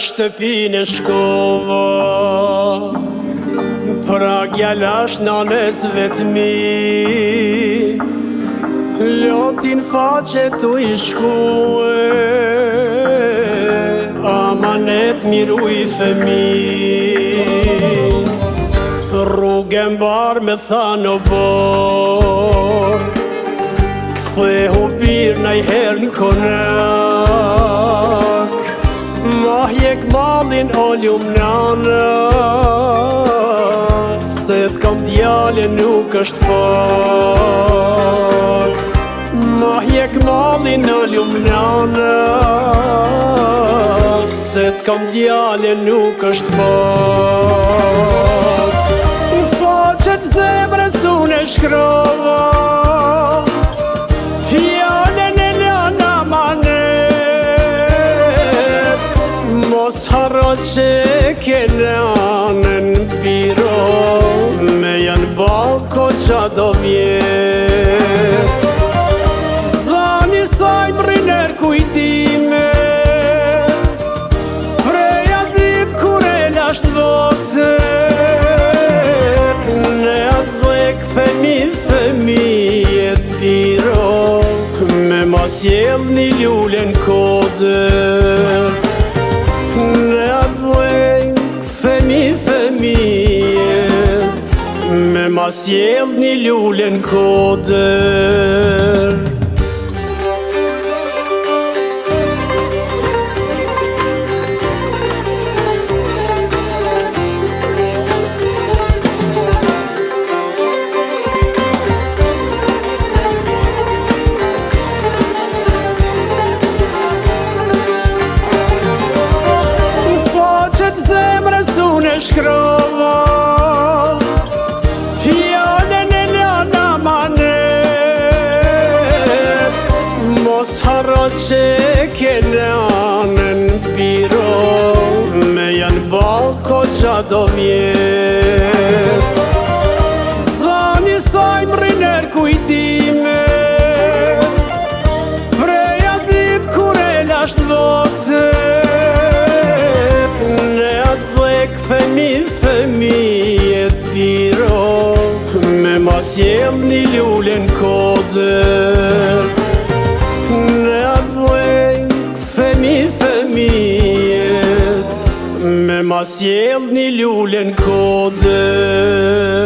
shtëpinë shkova, pra gjalash nanes vetëmi, lotin faqe tu I shkue, amanet miru I fëmi. Rrugën bar me thanë o bor, kthehu bir najher n'konak, mahjek malin oljum nana, se t'kam djale nuk është pak. Mahjek malin oljum nana, se t'kam djale nuk është pak. Faqet zemrës unë e shkrova, fjallën e lana manet, mos harro që ke nanën biro, me janë bako qa do vjet. Zani saj mriner kujtime, preja dit kur e lasht vote, ne atë dhe këthemi fëmijet biro, me mas jel një lullën koder. Ne atë dhe këthemi fëmijet, me mas jel një lullën koder. Zemrës unë e shkrova, fjallën e lana manet, mos harro që ke nanën biro, me janë bako qa do vjet. Zani saj mriner kujtime, preja dit kur e lasht vote, këthemi fëmijet biro, me mas jel një lullën koder. Ne atë dhe këthemi fëmijet, me mas jel një lullën koder.